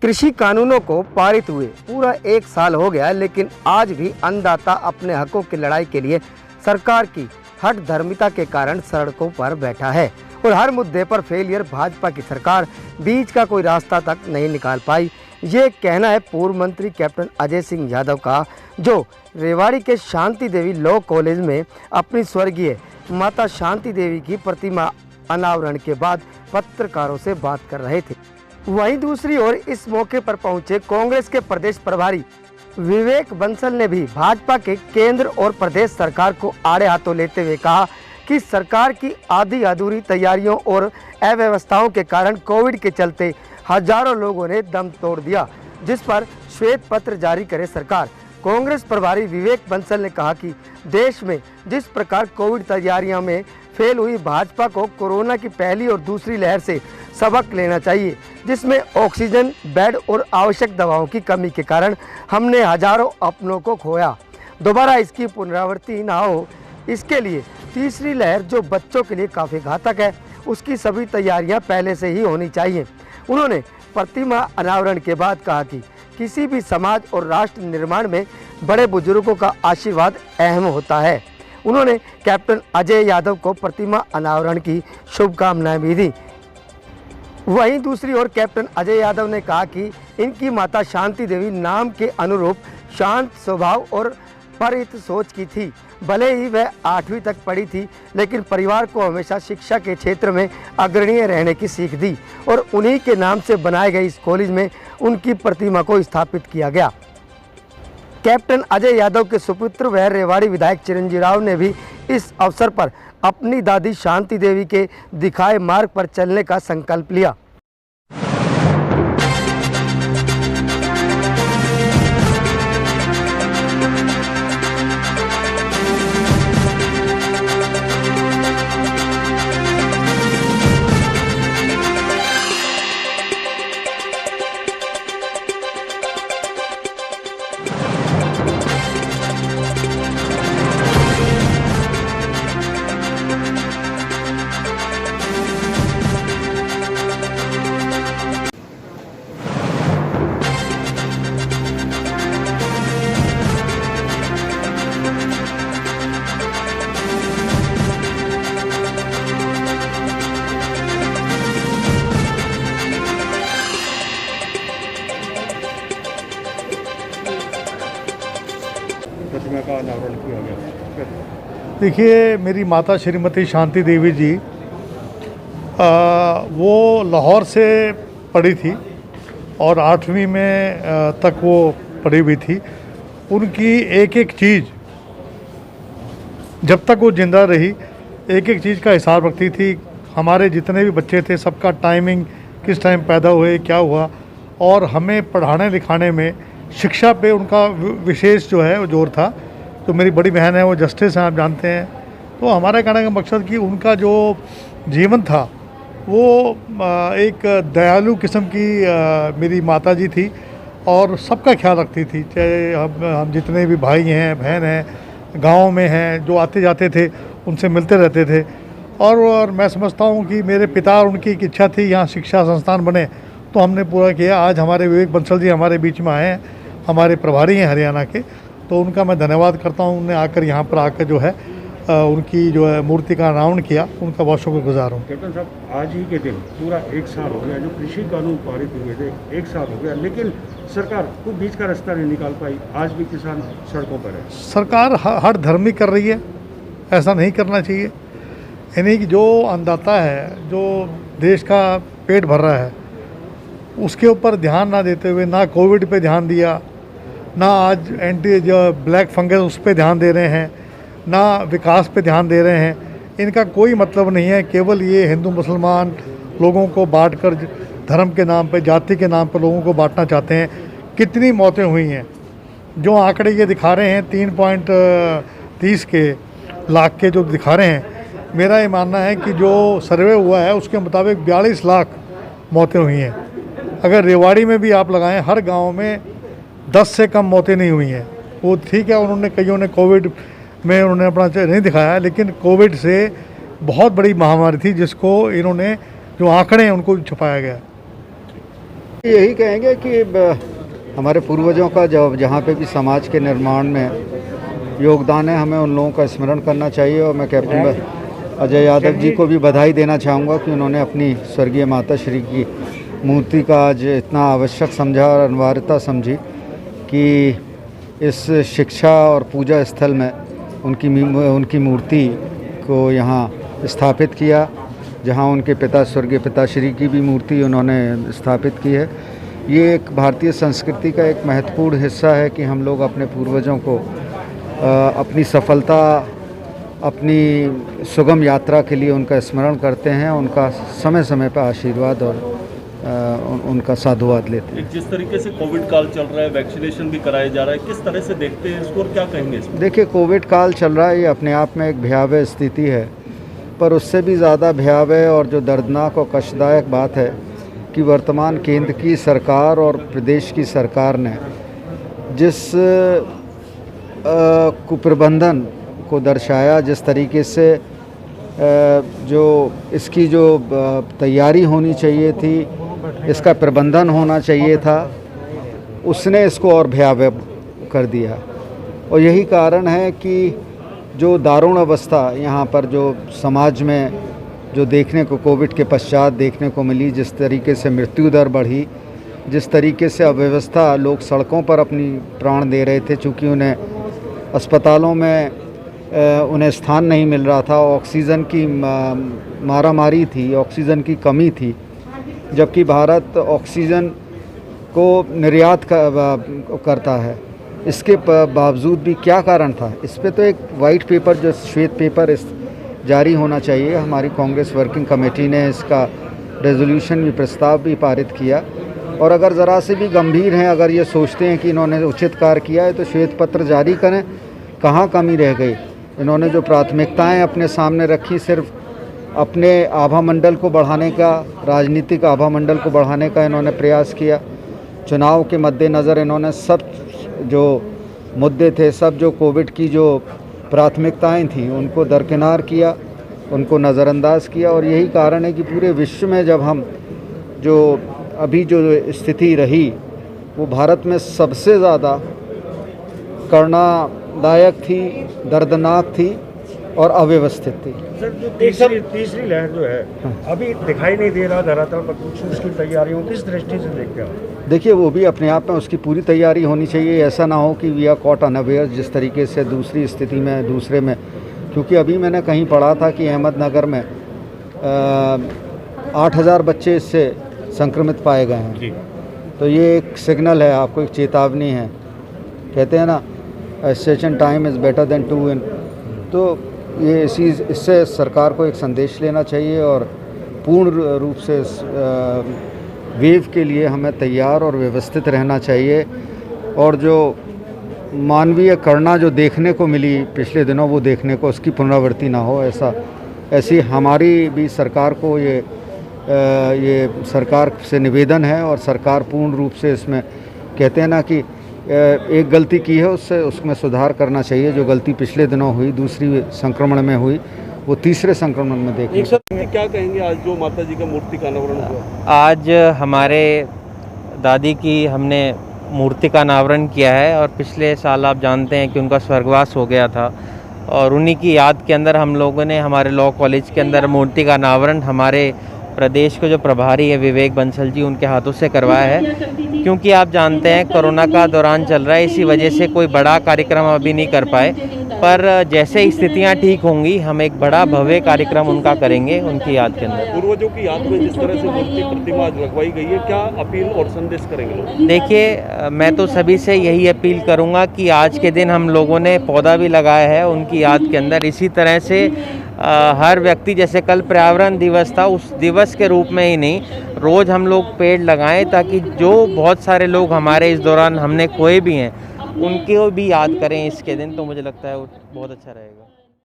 कृषि कानूनों को पारित हुए पूरा 1 साल हो गया, लेकिन आज भी अन्नदाता अपने हकों की लड़ाई के लिए सरकार की हठधर्मिता के कारण सड़कों पर बैठा है और हर मुद्दे पर फेलियर। भाजपा की सरकार बीच का कोई रास्ता तक नहीं निकाल पाई। ये कहना है पूर्व मंत्री कैप्टन अजय सिंह यादव का, जो रेवाड़ी के शांति देवी लॉ कॉलेज में अपनी स्वर्गीय माता शांति देवी की प्रतिमा अनावरण के बाद पत्रकारों से बात कर रहे थे। वहीं दूसरी ओर इस मौके पर पहुंचे कांग्रेस के प्रदेश प्रभारी विवेक बंसल ने भी भाजपा के केंद्र और प्रदेश सरकार को आड़े हाथों लेते हुए कहा कि सरकार की आधी अधूरी तैयारियों और अव्यवस्थाओं के कारण कोविड के चलते हजारों लोगों ने दम तोड़ दिया, जिस पर श्वेत पत्र जारी करे सरकार। कांग्रेस प्रभारी विवेक बंसल ने कहा कि देश में जिस प्रकार कोविड तैयारियों में फेल हुई, भाजपा को कोरोना की पहली और दूसरी लहर से सबक लेना चाहिए, जिसमें ऑक्सीजन बेड और आवश्यक दवाओं की कमी के कारण हमने हजारों अपनों को खोया। दोबारा इसकी पुनरावृत्ति ना हो, इसके लिए तीसरी लहर जो बच्चों के लिए काफ़ी घातक है, उसकी सभी तैयारियां पहले से ही होनी चाहिए। उन्होंने प्रतिमा अनावरण के बाद कहा कि किसी भी समाज और राष्ट्र निर्माण में बड़े बुजुर्गों का आशीर्वाद अहम होता है। उन्होंने कैप्टन अजय यादव को प्रतिमा अनावरण की शुभकामनाएं भी दी। वहीं दूसरी ओर कैप्टन अजय यादव ने कहा कि इनकी माता शांति देवी नाम के अनुरूप शांत स्वभाव और परित सोच की थी। भले ही वह 8वीं तक पढ़ी थी, लेकिन परिवार को हमेशा शिक्षा के क्षेत्र में अग्रणीय रहने की सीख दी और उन्हीं के नाम से बनाए गए इस कॉलेज में उनकी प्रतिमा को स्थापित किया गया। कैप्टन अजय यादव के सुपुत्र व रेवाड़ी विधायक चिरंजीव राव ने भी इस अवसर पर अपनी दादी शांति देवी के दिखाए मार्ग पर चलने का संकल्प लिया। प्रतिमा का अनावरण किया गया। देखिए, मेरी माता श्रीमती शांति देवी जी वो लाहौर से पढ़ी थी और 8वीं में तक वो पढ़ी हुई थी। उनकी एक एक चीज़ जब तक वो जिंदा रही, एक एक चीज़ का हिसाब रखती थी। हमारे जितने भी बच्चे थे सबका टाइमिंग, किस टाइम पैदा हुए, क्या हुआ, और हमें पढ़ाने लिखाने में शिक्षा पे उनका विशेष जो है वो जोर था। तो मेरी बड़ी बहन है, वो जस्टिस हैं, आप जानते हैं। तो हमारा कहने का मकसद कि उनका जो जीवन था वो एक दयालु किस्म की मेरी माता जी थी और सबका ख्याल रखती थी। चाहे हम जितने भी भाई हैं, बहन हैं, गाँव में हैं, जो आते जाते थे उनसे मिलते रहते थे। और मैं समझता हूँ कि मेरे पिता और उनकी एक इच्छा थी यहाँ शिक्षा संस्थान बने, तो हमने पूरा किया। आज हमारे विवेक बंसल जी हमारे बीच में आए हैं, हमारे प्रभारी हैं हरियाणा के, तो उनका मैं धन्यवाद करता हूं। उन्होंने आकर यहाँ पर आकर जो है उनकी जो है मूर्ति का अनावरण किया, उनका बहुत शुक्रगुजार हूँ। कैप्टन साहब, आज ही के दिन पूरा 1 साल हो गया जो कृषि कानून पारित हुए थे, 1 साल हो गया, लेकिन सरकार कोई बीच का रास्ता नहीं निकाल पाई। आज भी किसान सड़कों पर है। सरकार हठधर्मी कर रही है, ऐसा नहीं करना चाहिए। यानी कि जो अन्नदाता है, जो देश का पेट भर रहा है, उसके ऊपर ध्यान ना देते हुए ना कोविड पे ध्यान दिया, ना आज एंटी जो ब्लैक फंगस उस पर ध्यान दे रहे हैं, ना विकास पे ध्यान दे रहे हैं। इनका कोई मतलब नहीं है। केवल ये हिंदू मुसलमान लोगों को बांटकर धर्म के नाम पे, जाति के नाम पे लोगों को बांटना चाहते हैं। कितनी मौतें हुई हैं, जो आंकड़े ये दिखा रहे हैं 3.30 के लाख के जो दिखा रहे हैं, मेरा ये मानना है कि जो सर्वे हुआ है उसके मुताबिक 42 लाख मौतें हुई हैं। अगर रेवाड़ी में भी आप लगाएं, हर गांव में 10 से कम मौतें नहीं हुई हैं। वो ठीक है, उन्होंने कईयों ने कोविड में उन्होंने अपना नहीं दिखाया, लेकिन कोविड से बहुत बड़ी महामारी थी जिसको इन्होंने जो आंकड़े हैं उनको छुपाया गया। यही कहेंगे कि हमारे पूर्वजों का जहाँ पे भी समाज के निर्माण में योगदान है, हमें उन लोगों का स्मरण करना चाहिए। और मैं कैप्टन अजय यादव जी को भी बधाई देना चाहूँगा कि उन्होंने अपनी स्वर्गीय माता श्री की मूर्ति का आज इतना आवश्यक समझा और अनिवार्यता समझी कि इस शिक्षा और पूजा स्थल में उनकी मूर्ति को यहाँ स्थापित किया, जहाँ उनके पिता स्वर्गीय पिताश्री की भी मूर्ति उन्होंने स्थापित की है। ये एक भारतीय संस्कृति का एक महत्वपूर्ण हिस्सा है कि हम लोग अपने पूर्वजों को अपनी सफलता, अपनी सुगम यात्रा के लिए उनका स्मरण करते हैं, उनका समय समय पर आशीर्वाद और उनका साधुवाद लेते हैं। जिस तरीके से कोविड काल चल रहा है, वैक्सीनेशन भी कराया जा रहा है, किस तरह से देखते हैं इसको और क्या कहेंगे इसमें? देखिए, कोविड काल चल रहा है, ये अपने आप में एक भयावह स्थिति है, पर उससे भी ज़्यादा भयावह और जो दर्दनाक और कष्टदायक बात है कि वर्तमान केंद्र की सरकार और प्रदेश की सरकार ने जिस कुप्रबंधन को दर्शाया, जिस तरीके से जो इसकी जो तैयारी होनी चाहिए थी, इसका प्रबंधन होना चाहिए था, उसने इसको और भयावह कर दिया। और यही कारण है कि जो दारुण अवस्था यहाँ पर जो समाज में जो देखने को कोविड के पश्चात देखने को मिली, जिस तरीके से मृत्यु दर बढ़ी, जिस तरीके से अव्यवस्था, लोग सड़कों पर अपनी प्राण दे रहे थे चूँकि उन्हें अस्पतालों में उन्हें स्थान नहीं मिल रहा था, ऑक्सीजन की मारामारी थी, ऑक्सीजन की कमी थी, जबकि भारत ऑक्सीजन को निर्यात करता है। इसके बावजूद भी क्या कारण था, इस पे तो एक वाइट पेपर, जो श्वेत पेपर जारी होना चाहिए। हमारी कांग्रेस वर्किंग कमेटी ने इसका रेजोल्यूशन भी, प्रस्ताव भी पारित किया। और अगर ज़रा से भी गंभीर हैं, अगर ये सोचते हैं कि इन्होंने उचित कार्य किया है, तो श्वेत पत्र जारी करें। कहाँ कमी रह गई? इन्होंने जो प्राथमिकताएं अपने सामने रखी, सिर्फ अपने आभा मंडल को बढ़ाने का, राजनीतिक आभा मंडल को बढ़ाने का इन्होंने प्रयास किया। चुनाव के मद्देनज़र इन्होंने सब जो मुद्दे थे, सब जो कोविड की जो प्राथमिकताएं थी, उनको दरकिनार किया, उनको नज़रअंदाज किया। और यही कारण है कि पूरे विश्व में जब हम जो अभी जो स्थिति रही, वो भारत में सबसे ज़्यादा करुणादायक थी, दर्दनाक थी और अव्यवस्थित थी। सर, जो तीसरी लहर जो है, अभी दिखाई नहीं दे रहा धरातल पर कुछ, उसकी तैयारियों किस दृष्टि से देखते हैं? देखिए, वो भी अपने आप में उसकी पूरी तैयारी होनी चाहिए। ऐसा ना हो कि वी आर कॉट अनअवेयर, जिस तरीके से दूसरी स्थिति में, दूसरे में, क्योंकि अभी मैंने कहीं पढ़ा था कि अहमदनगर में 8000 बच्चे इससे संक्रमित पाए गए हैं। तो ये एक सिग्नल है, आपको एक चेतावनी है। कहते हैं ना, session time is better than 2 in। तो ये इससे सरकार को एक संदेश लेना चाहिए और पूर्ण रूप से वेव के लिए हमें तैयार और व्यवस्थित रहना चाहिए। और जो मानवीय करुणा जो देखने को मिली पिछले दिनों, वो देखने को, उसकी पुनरावृत्ति ना हो, ऐसी हमारी भी सरकार को ये सरकार से निवेदन है। और सरकार पूर्ण रूप से इसमें, कहते हैं ना कि एक गलती की है, उसमें सुधार करना चाहिए। जो गलती पिछले दिनों हुई, दूसरी संक्रमण में हुई, वो तीसरे संक्रमण में देखिए। क्या कहेंगे आज जो माता जी का मूर्ति का अनावरण हुआ? आज हमारे दादी की हमने मूर्ति का अनावरण किया है और पिछले साल आप जानते हैं कि उनका स्वर्गवास हो गया था, और उन्हीं की याद के अंदर हम लोगों ने हमारे लॉ कॉलेज के अंदर मूर्ति का अनावरण हमारे प्रदेश के जो प्रभारी है विवेक बंसल जी, उनके हाथों से करवाया है। क्योंकि आप जानते हैं कोरोना का दौरान चल रहा है, इसी वजह से कोई बड़ा कार्यक्रम अभी नहीं कर पाए, पर जैसे ही स्थितियां ठीक होंगी हम एक बड़ा भव्य कार्यक्रम उनका करेंगे उनकी याद के अंदर। पूर्वजों की याद में जिस तरह से मूर्ति प्रतिमा लगवाई गई है, क्या अपील और संदेश करेंगे लोग? देखिए, मैं तो सभी से यही अपील करूंगा कि आज के दिन हम लोगों ने पौधा भी लगाया है उनकी याद के अंदर। इसी तरह से हर व्यक्ति, जैसे कल पर्यावरण दिवस था, उस दिवस के रूप में ही नहीं, रोज़ हम लोग पेड़ लगाएं, ताकि जो बहुत सारे लोग हमारे इस दौरान हमने खोए भी हैं, उनको भी याद करें इसके दिन। तो मुझे लगता है वो बहुत अच्छा रहेगा।